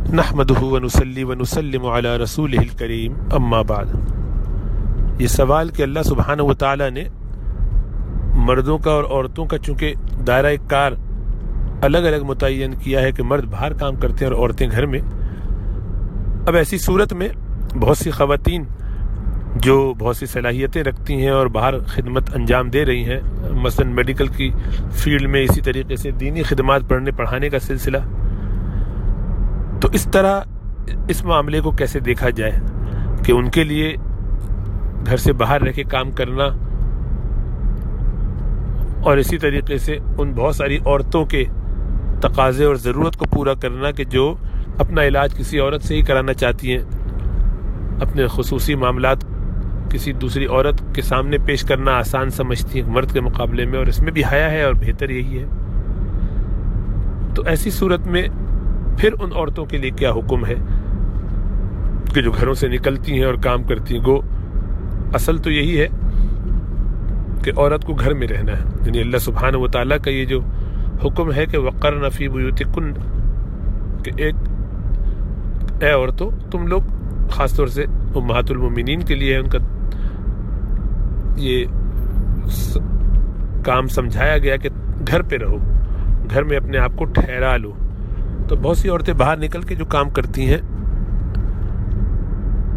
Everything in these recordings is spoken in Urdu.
نحمدہ ونصلی ونسلم علی رسولہ الکریم اما بعد۔ یہ سوال کہ اللہ سبحانہ و تعالیٰ نے مردوں کا اور عورتوں کا چونکہ دائرہ کار الگ الگ متعین کیا ہے کہ مرد باہر کام کرتے ہیں اور عورتیں گھر میں، اب ایسی صورت میں بہت سی خواتین جو بہت سی صلاحیتیں رکھتی ہیں اور باہر خدمت انجام دے رہی ہیں، مثلا میڈیکل کی فیلڈ میں، اسی طریقے سے دینی خدمات پڑھانے کا سلسلہ، تو اس طرح اس معاملے کو کیسے دیکھا جائے کہ ان کے لیے گھر سے باہر رہ کے کام کرنا اور اسی طریقے سے ان بہت ساری عورتوں کے تقاضے اور ضرورت کو پورا کرنا کہ جو اپنا علاج کسی عورت سے ہی کرانا چاہتی ہیں، اپنے خصوصی معاملات کسی دوسری عورت کے سامنے پیش کرنا آسان سمجھتی ہیں مرد کے مقابلے میں، اور اس میں بھی حیا ہے اور بہتر یہی ہے۔ تو ایسی صورت میں پھر ان عورتوں کے لیے کیا حکم ہے کہ جو گھروں سے نکلتی ہیں اور کام کرتی ہیں؟ گو اصل تو یہی ہے کہ عورت کو گھر میں رہنا ہے، یعنی اللہ سبحانہ و تعالیٰ کا یہ جو حکم ہے کہ وقرن فی بیوتکن، کہ ایک اے عورتوں تم لوگ، خاص طور سے امہات المومنین کے لیے ان کا یہ کام سمجھایا گیا کہ گھر پہ رہو، گھر میں اپنے آپ کو ٹھہرا لو۔ تو بہت سی عورتیں باہر نکل کے جو کام کرتی ہیں،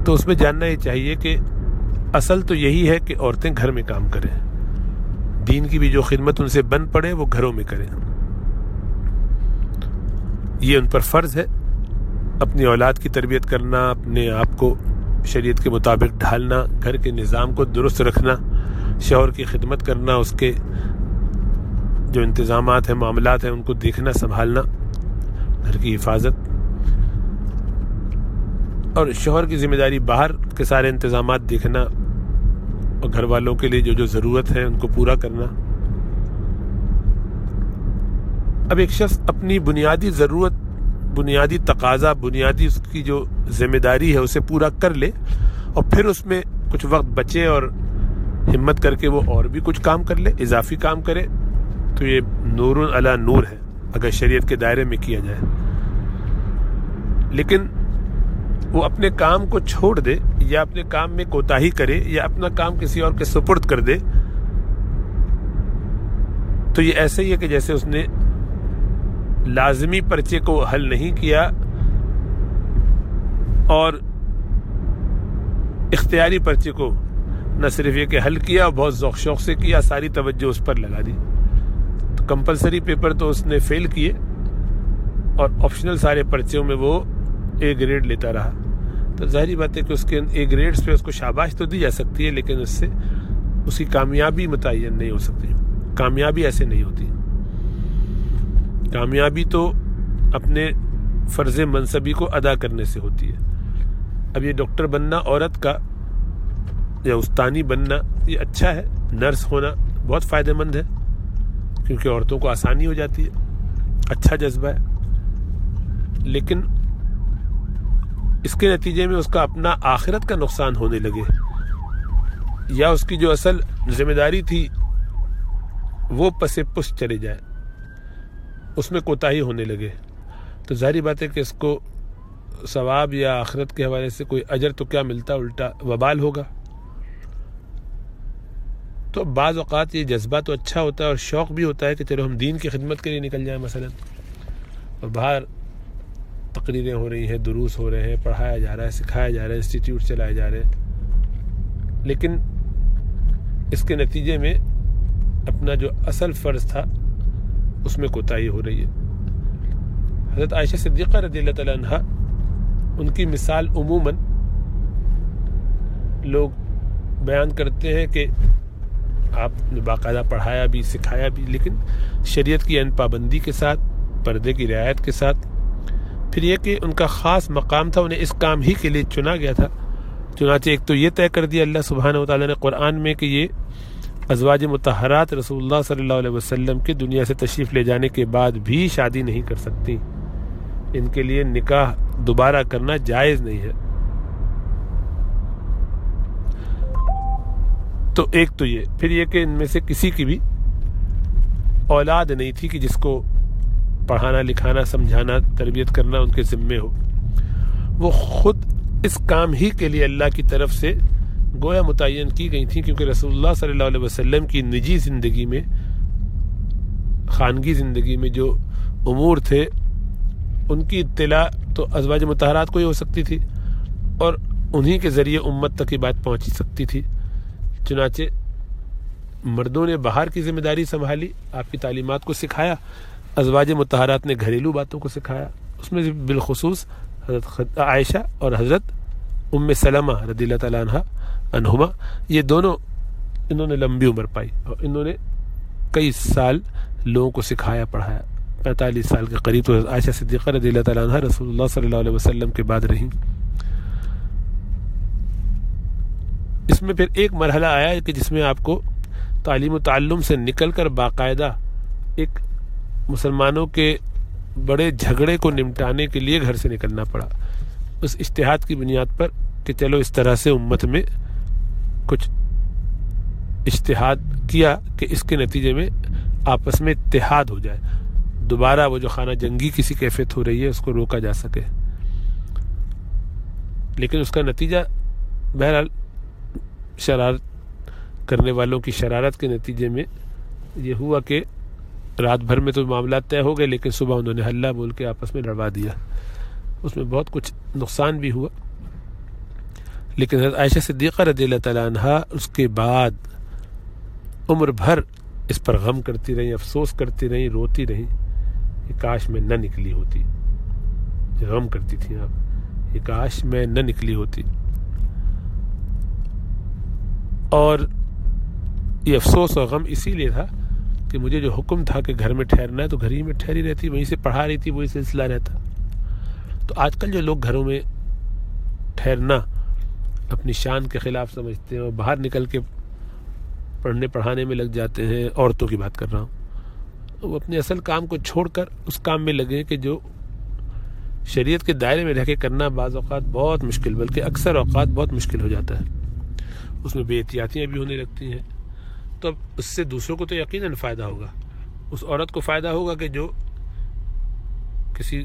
تو اس میں جاننا یہ چاہیے کہ اصل تو یہی ہے کہ عورتیں گھر میں کام کریں، دین کی بھی جو خدمت ان سے بن پڑے وہ گھروں میں کریں۔ یہ ان پر فرض ہے، اپنی اولاد کی تربیت کرنا، اپنے آپ کو شریعت کے مطابق ڈھالنا، گھر کے نظام کو درست رکھنا، شوہر کی خدمت کرنا، اس کے جو انتظامات ہیں، معاملات ہیں، ان کو دیکھنا، سنبھالنا، گھر کی حفاظت، اور شوہر کی ذمہ داری باہر کے سارے انتظامات دیکھنا اور گھر والوں کے لیے جو ضرورت ہے ان کو پورا کرنا۔ اب ایک شخص اپنی بنیادی ضرورت، بنیادی تقاضا، بنیادی اس کی جو ذمہ داری ہے اسے پورا کر لے، اور پھر اس میں کچھ وقت بچے اور ہمت کر کے وہ اور بھی کچھ کام کر لے، اضافی کام کرے، تو یہ نور علی نور ہے اگر شریعت کے دائرے میں کیا جائے۔ لیکن وہ اپنے کام کو چھوڑ دے یا اپنے کام میں کوتاہی کرے یا اپنا کام کسی اور کے سپرد کر دے، تو یہ ایسے ہی ہے کہ جیسے اس نے لازمی پرچے کو حل نہیں کیا اور اختیاری پرچے کو نہ صرف یہ کہ حل کیا اور بہت ذوق شوق سے کیا، ساری توجہ اس پر لگا دی۔ تو کمپلسری پیپر تو اس نے فیل کیے اور آپشنل سارے پرچوں میں وہ اے گریڈ لیتا رہا، تو ظاہری بات ہے کہ اس کے اے گریڈز پہ اس کو شاباش تو دی جا سکتی ہے، لیکن اس سے اس کی کامیابی متعین نہیں ہو سکتی۔ کامیابی ایسے نہیں ہوتی، کامیابی تو اپنے فرض منصبی کو ادا کرنے سے ہوتی ہے۔ اب یہ ڈاکٹر بننا عورت کا یا استانی بننا یہ اچھا ہے، نرس ہونا بہت فائدہ مند ہے کیونکہ عورتوں کو آسانی ہو جاتی ہے، اچھا جذبہ ہے، لیکن اس کے نتیجے میں اس کا اپنا آخرت کا نقصان ہونے لگے یا اس کی جو اصل ذمہ داری تھی وہ پس پش چلے جائے، اس میں کوتاہی ہونے لگے، تو ظاہری بات ہے کہ اس کو ثواب یا آخرت کے حوالے سے کوئی اجر تو کیا ملتا، الٹا وبال ہوگا۔ تو بعض اوقات یہ جذبہ تو اچھا ہوتا ہے اور شوق بھی ہوتا ہے کہ چلو ہم دین کی خدمت کے لیے نکل جائیں مثلا، اور باہر تقریریں ہو رہی ہیں، دروس ہو رہے ہیں، پڑھایا جا رہا ہے، سکھایا جا رہا ہے، انسٹیٹیوٹ چلائے جا رہے ہیں، لیکن اس کے نتیجے میں اپنا جو اصل فرض تھا اس میں کوتاہی ہو رہی ہے۔ حضرت عائشہ صدیقہ رضی اللہ تعالیٰ عنہ، ان کی مثال عموماً لوگ بیان کرتے ہیں کہ آپ نے باقاعدہ پڑھایا بھی، سکھایا بھی، لیکن شریعت کی عین پابندی کے ساتھ، پردے کی رعایت کے ساتھ۔ پھر یہ کہ ان کا خاص مقام تھا، انہیں اس کام ہی کے لیے چنا گیا تھا، چنانچہ ایک تو یہ طے کر دیا اللہ سبحانہ و تعالیٰ نے قرآن میں کہ یہ ازواج مطہرات رسول اللہ صلی اللہ علیہ وسلم کے دنیا سے تشریف لے جانے کے بعد بھی شادی نہیں کر سکتی، ان کے لیے نکاح دوبارہ کرنا جائز نہیں ہے۔ تو ایک تو یہ، پھر یہ کہ ان میں سے کسی کی بھی اولاد نہیں تھی کہ جس کو پڑھانا، لکھانا، سمجھانا، تربیت کرنا ان کے ذمے ہو۔ وہ خود اس کام ہی کے لیے اللہ کی طرف سے گویا متعین کی گئی تھیں، کیونکہ رسول اللہ صلی اللہ علیہ وسلم کی نجی زندگی میں، خانگی زندگی میں جو امور تھے ان کی اطلاع تو ازواج مطہرات کو ہی ہو سکتی تھی، اور انہی کے ذریعے امت تک یہ بات پہنچ سکتی تھی۔ چنانچہ مردوں نے باہر کی ذمہ داری سنبھالی، آپ کی تعلیمات کو سکھایا، ازواج مطہرات نے گھریلو باتوں کو سکھایا، اس میں بالخصوص حضرت عائشہ اور حضرت ام سلمہ رضی اللہ تعالیٰ عنہما، یہ دونوں، انہوں نے لمبی عمر پائی اور انہوں نے کئی سال لوگوں کو سکھایا پڑھایا۔ 45 سال کے قریب تو عائشہ صدیقہ رضی اللہ تعالیٰ عنہ رسول اللہ صلی اللہ علیہ وسلم کے بعد رہیں۔ اس میں پھر ایک مرحلہ آیا کہ جس میں آپ کو تعلیم و تعلم سے نکل کر باقاعدہ ایک مسلمانوں کے بڑے جھگڑے کو نمٹانے کے لیے گھر سے نکلنا پڑا، اس اجتہاد کی بنیاد پر کہ چلو اس طرح سے امت میں کچھ اجتہاد کیا کہ اس کے نتیجے میں آپس میں اتحاد ہو جائے، دوبارہ وہ جو خانہ جنگی کسی کیفیت ہو رہی ہے اس کو روکا جا سکے۔ لیکن اس کا نتیجہ بہرحال شرارت کرنے والوں کی شرارت کے نتیجے میں یہ ہوا کہ رات بھر میں تو معاملات طے ہو گئے، لیکن صبح انہوں نے ہلہ بول کے آپس میں لڑوا دیا، اس میں بہت کچھ نقصان بھی ہوا۔ لیکن حضرت عائشہ صدیقہ رضی اللہ تعالیٰ عنہ اس کے بعد عمر بھر اس پر غم کرتی رہیں، افسوس کرتی رہیں، روتی رہیں کہ کاش میں نہ نکلی ہوتی، غم کرتی تھیں آپ، یہ کاش میں نہ نکلی ہوتی۔ اور یہ افسوس اور غم اسی لیے تھا کہ مجھے جو حکم تھا کہ گھر میں ٹھہرنا ہے تو گھر ہی میں ٹھہری رہتی، وہیں سے پڑھا رہی تھی، وہی سلسلہ رہتا۔ تو آج کل جو لوگ گھروں میں ٹھہرنا اپنی شان کے خلاف سمجھتے ہیں اور باہر نکل کے پڑھنے پڑھانے میں لگ جاتے ہیں، عورتوں کی بات کر رہا ہوں، وہ اپنے اصل کام کو چھوڑ کر اس کام میں لگے کہ جو شریعت کے دائرے میں رہ کے کرنا بعض اوقات بہت مشکل، بلکہ اکثر اوقات بہت مشکل ہو جاتا ہے، اس میں بے احتیاطیاں بھی ہونے لگتی ہیں۔ تو اب اس سے دوسروں کو تو یقیناً فائدہ ہوگا، اس عورت کو فائدہ ہوگا کہ جو کسی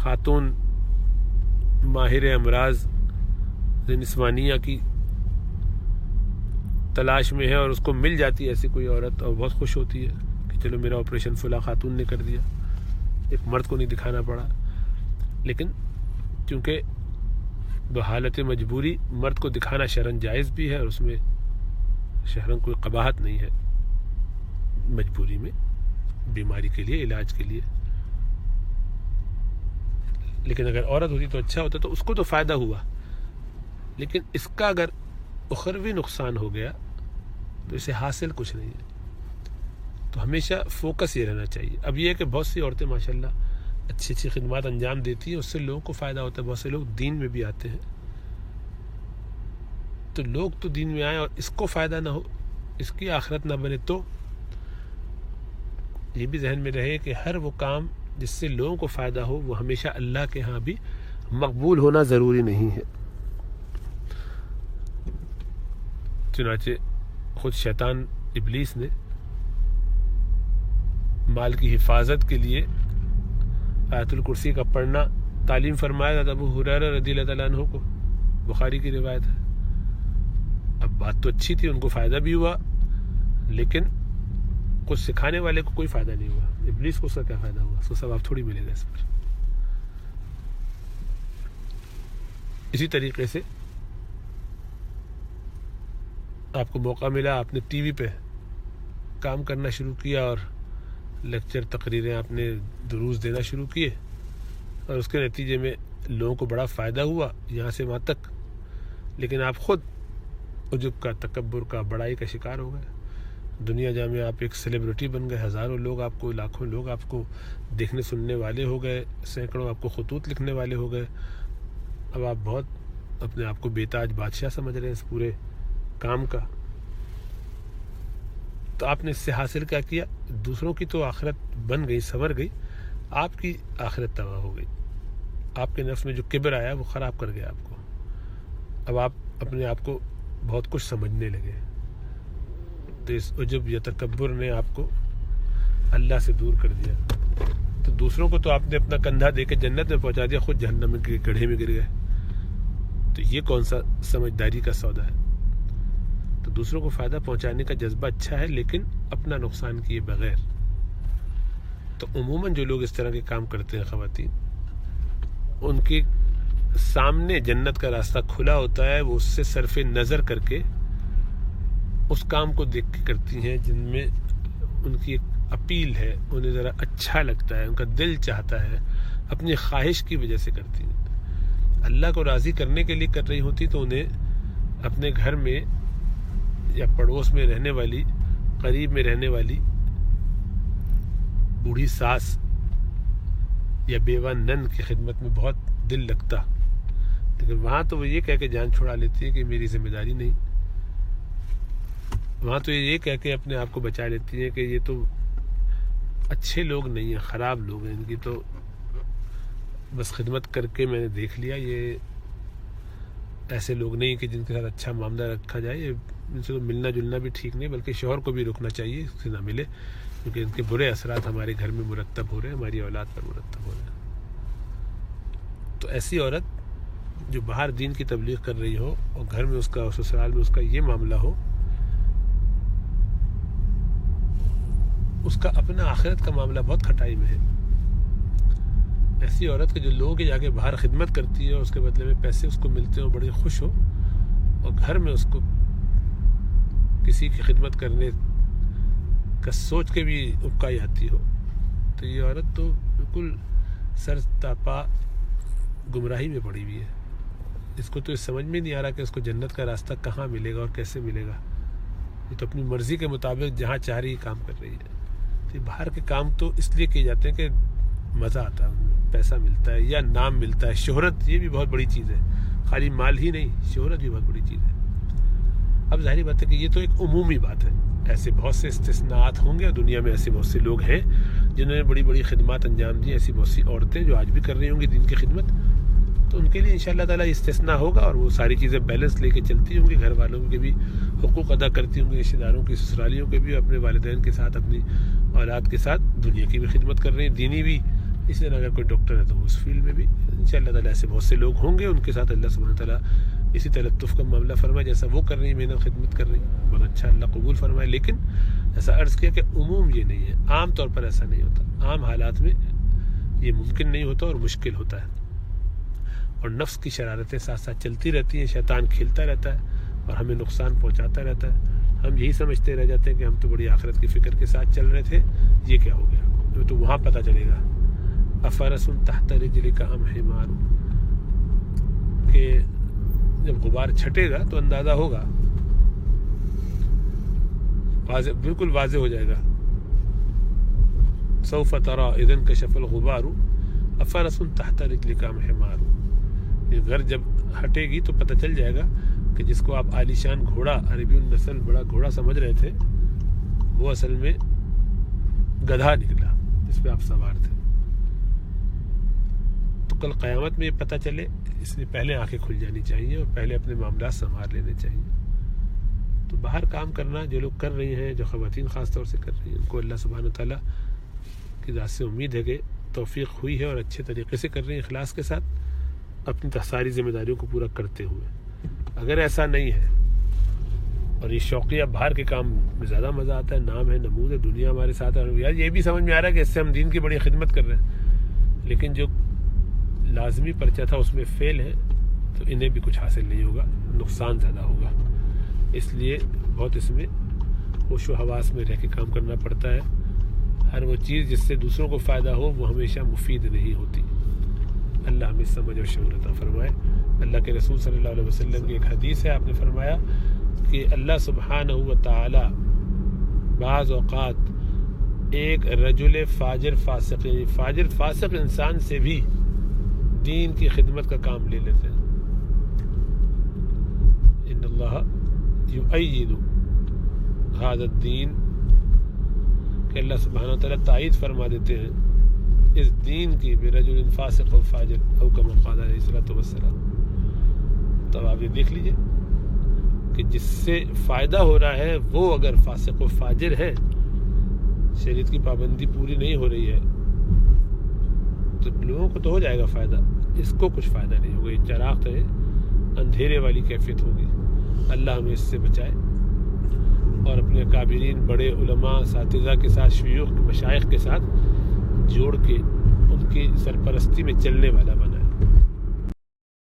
خاتون ماہر امراض نسوانیہ کی تلاش میں ہے اور اس کو مل جاتی ہے ایسی کوئی عورت اور بہت خوش ہوتی ہے کہ چلو میرا آپریشن فلاں خاتون نے کر دیا، ایک مرد کو نہیں دکھانا پڑا۔ لیکن چونکہ بحالت مجبوری مرد کو دکھانا شرعاً جائز بھی ہے اور اس میں شرعاً کوئی قباحت نہیں ہے، مجبوری میں بیماری کے لیے، علاج کے لیے۔ لیکن اگر عورت ہوتی تو اچھا ہوتا، تو اس کو تو فائدہ ہوا، لیکن اس کا اگر اخروی نقصان ہو گیا تو اسے حاصل کچھ نہیں ہے۔ تو ہمیشہ فوکس یہ رہنا چاہیے۔ اب یہ ہے کہ بہت سی عورتیں ماشاءاللہ اچھی اچھی خدمات انجام دیتی ہیں، اس سے لوگوں کو فائدہ ہوتا ہے، بہت سے لوگ دین میں بھی آتے ہیں۔ تو لوگ تو دین میں آئیں اور اس کو فائدہ نہ ہو، اس کی آخرت نہ بنے، تو یہ بھی ذہن میں رہے کہ ہر وہ کام جس سے لوگوں کو فائدہ ہو وہ ہمیشہ اللہ کے ہاں بھی مقبول ہونا ضروری نہیں ہے۔ چنانچہ خود شیطان ابلیس نے مال کی حفاظت کے لیے آیت الکرسی کا پڑھنا تعلیم فرمایا تھا ابو ہریرہ رضی اللہ تعالیٰ عنہ کو، بخاری کی روایت ہے۔ اب بات تو اچھی تھی، ان کو فائدہ بھی ہوا، لیکن کچھ سکھانے والے کو کوئی فائدہ نہیں ہوا، ابلیس کو اس کا کیا فائدہ ہوا، اس کو ثواب تھوڑی ملے گا اس پر۔ اسی طریقے سے آپ کو موقع ملا، آپ نے ٹی وی پہ کام کرنا شروع کیا اور لیکچر تقریریں آپ نے دروس دینا شروع کیے، اور اس کے نتیجے میں لوگوں کو بڑا فائدہ ہوا یہاں سے وہاں تک، لیکن آپ خود عجب کا، تکبر کا، بڑائی کا شکار ہو گئے۔ دنیا جہاں میں آپ ایک سیلیبریٹی بن گئے، ہزاروں لوگ آپ کو، لاکھوں لوگ آپ کو دیکھنے سننے والے ہو گئے، سینکڑوں آپ کو خطوط لکھنے والے ہو گئے۔ اب آپ بہت اپنے آپ کو بے تاج بادشاہ سمجھ رہے ہیں اس پورے کام کا۔ تو آپ نے اس سے حاصل کیا کیا؟ دوسروں کی تو آخرت بن گئی، سنور گئی، آپ کی آخرت تباہ ہو گئی۔ آپ کے نفس میں جو کبر آیا وہ خراب کر گیا آپ کو۔ اب آپ اپنے آپ کو بہت کچھ سمجھنے لگے، تو اس عجب یا تکبر نے آپ کو اللہ سے دور کر دیا۔ تو دوسروں کو تو آپ نے اپنا کندھا دے کے جنت میں پہنچا دیا، خود جہنم میں گڑھے میں گر گئے. تو یہ کون سا سمجھداری کا سودا ہے؟ تو دوسروں کو فائدہ پہنچانے کا جذبہ اچھا ہے، لیکن اپنا نقصان کیے بغیر. تو عموماً جو لوگ اس طرح کے کام کرتے ہیں خواتین، ان کے سامنے جنت کا راستہ کھلا ہوتا ہے، وہ اس سے صرف نظر کر کے اس کام کو دیکھ کے کرتی ہیں جن میں ان کی ایک اپیل ہے، انہیں ذرا اچھا لگتا ہے، ان کا دل چاہتا ہے، اپنی خواہش کی وجہ سے کرتی ہیں. اللہ کو راضی کرنے کے لیے کر رہی ہوتی تو انہیں اپنے گھر میں یا پڑوس میں رہنے والی، قریب میں رہنے والی بوڑھی ساس یا بیوہ نند کی خدمت میں بہت دل لگتا، لیکن وہاں تو وہ یہ کہہ کے جان چھڑا لیتی ہے کہ میری ذمہ داری نہیں. وہاں تو یہ کہہ کے اپنے آپ کو بچا لیتی ہے کہ یہ تو اچھے لوگ نہیں ہیں، خراب لوگ ہیں، ان کی تو بس خدمت کر کے میں نے دیکھ لیا، یہ ایسے لوگ نہیں کہ جن کے ساتھ اچھا معاملہ رکھا جائے، ان سے تو ملنا جلنا بھی ٹھیک نہیں، بلکہ شوہر کو بھی رکنا چاہیے اس سے نہ ملے، کیونکہ ان کے برے اثرات ہمارے گھر میں مرتب ہو رہے ہیں، ہماری اولاد پر مرتب ہو رہے ہیں. تو ایسی عورت جو باہر دین کی تبلیغ کر رہی ہو اور گھر میں اس کا، سسرال میں اس کا یہ معاملہ ہو، اس کا اپنا آخرت کا معاملہ بہت کھٹائی میں ہے. ایسی عورت کے جو لوگ جا کے باہر خدمت کرتی ہے اور اس کے بدلے میں پیسے اس کو ملتے ہو، بڑی خوش ہو، اور گھر میں اس کو کسی کی خدمت کرنے کا سوچ کے بھی اکائی آتی ہو، تو یہ عورت تو بالکل سر تاپا گمراہی میں پڑی ہوئی ہے. اس کو تو سمجھ میں نہیں آ رہا کہ اس کو جنت کا راستہ کہاں ملے گا اور کیسے ملے گا. یہ تو اپنی مرضی کے مطابق جہاں چاہ رہی کام کر رہی ہے. تو باہر کے کام تو اس لیے کیے جاتے ہیں کہ مزہ آتا ہے، پیسہ ملتا ہے یا نام ملتا ہے، شہرت یہ بھی بہت بڑی چیز ہے، خالی مال ہی نہیں، شہرت بھی بہت بڑی چیز ہے. اب ظاہری بات ہے کہ یہ تو ایک عمومی بات ہے، ایسے بہت سے استثناءات ہوں گے، اور دنیا میں ایسے بہت سے لوگ ہیں جنہوں نے بڑی بڑی خدمات انجام دی، ایسی بہت سی عورتیں جو آج بھی کر رہی ہوں گی دین کی خدمت، تو ان کے لیے انشاءاللہ تعالیٰ استثناء ہوگا، اور وہ ساری چیزیں بیلنس لے کے چلتی ہوں گی، گھر والوں کے بھی حقوق ادا کرتی ہوں گی، رشتہ داروں کی، سسرالیوں کے بھی، اپنے والدین کے ساتھ، اپنی اولاد کے ساتھ دنیا کی بھی خدمت کر رہی ہیں، دینی بھی. اس طرح اگر کوئی ڈاکٹر ہے تو اس فیلڈ میں بھی انشاءاللہ تعالیٰ ایسے بہت سے لوگ ہوں گے، ان کے ساتھ اللہ سبحانہ تعالیٰ اسی تلطف کا معاملہ فرمائے جیسا وہ کر رہی ہیں، محنت خدمت کر رہی ہیں، بہت اچھا، اللہ قبول فرمائے. لیکن ایسا عرض کیا کہ عموم یہ نہیں ہے، عام طور پر ایسا نہیں ہوتا، عام حالات میں یہ ممکن نہیں ہوتا اور مشکل ہوتا ہے، اور نفس کی شرارتیں ساتھ ساتھ چلتی رہتی ہیں، شیطان کھیلتا رہتا ہے اور ہمیں نقصان پہنچاتا رہتا ہے. ہم یہی سمجھتے رہ جاتے ہیں کہ ہم تو بڑی آخرت کی فکر کے ساتھ چل رہے تھے، یہ کیا ہو گیا، تو وہاں پتہ چلے گا. افرس تحت رجلک ام حمار، کہ جب غبار چھٹے گا تو اندازہ ہوگا، واضح، بالکل واضح ہو جائے گا. سوف ترى اذا انکشف الغبار افرس تحت رجلک ام حمار، یہ گھر جب ہٹے گی تو پتہ چل جائے گا کہ جس کو آپ عالیشان گھوڑا، عربی النسل بڑا گھوڑا سمجھ رہے تھے، وہ اصل میں گدھا نکلا جس پہ آپ سوار تھے. تو کل قیامت میں یہ پتہ چلے، اس لیے پہلے آنکھیں کھل جانی چاہیے اور پہلے اپنے معاملات سنبھال لینے چاہیے. تو باہر کام کرنا جو لوگ کر رہی ہیں، جو خواتین خاص طور سے کر رہی ہیں، ان کو اللہ سبحانہ تعالیٰ کی ذات سے امید ہے کہ توفیق ہوئی ہے اور اچھے طریقے سے کر رہی ہیں، اخلاص کے ساتھ اپنی ساری ذمہ داریوں کو پورا کرتے ہوئے. اگر ایسا نہیں ہے اور یہ شوقیہ باہر کے کام میں زیادہ مزہ آتا ہے، نام ہے، نمود ہے، دنیا ہمارے ساتھ ہے، یار یہ بھی سمجھ میں آ رہا ہے کہ اس سے ہم دین کی بڑی خدمت کر رہے ہیں، لیکن جو لازمی پرچہ تھا اس میں فیل ہے، تو انہیں بھی کچھ حاصل نہیں ہوگا، نقصان زیادہ ہوگا. اس لیے بہت اس میں ہوش و حواس میں رہ کے کام کرنا پڑتا ہے. ہر وہ چیز جس سے دوسروں کو فائدہ ہو وہ ہمیشہ مفید نہیں ہوتی. اللہ ہمیں سمجھ اور شعور عطا فرمائے. اللہ کے رسول صلی اللہ علیہ وسلم کی ایک حدیث ہے، آپ نے فرمایا کہ اللہ سبحانہ و تعالی بعض اوقات ایک رجل فاجر فاسق انسان سے بھی دین کی خدمت کا کام لے لیتے ہیں. ان اللہ یؤید ھذا الدین، کہ اللہ سبحانہ وتعالیٰ تائید فرما دیتے ہیں اس دین کی برجل فاسق و فاجر، او کما قال علیہ الصلوۃ والسلام. تو آپ یہ دیکھ لیجئے کہ جس سے فائدہ ہو رہا ہے وہ اگر فاسق و فاجر ہے، شریعت کی پابندی پوری نہیں ہو رہی ہے، تو لوگوں کو تو ہو جائے گا فائدہ، اس کو کچھ فائدہ نہیں ہوگا، یہ چراغ تو ہے اندھیرے والی کیفیت ہوگی۔ اللہ ہمیں اس سے بچائے، اور اپنے کابرین بڑے علماء اساتذہ کے ساتھ، شیوخ مشائخ کے ساتھ جوڑ کے ان کی سرپرستی میں چلنے والا بنائے۔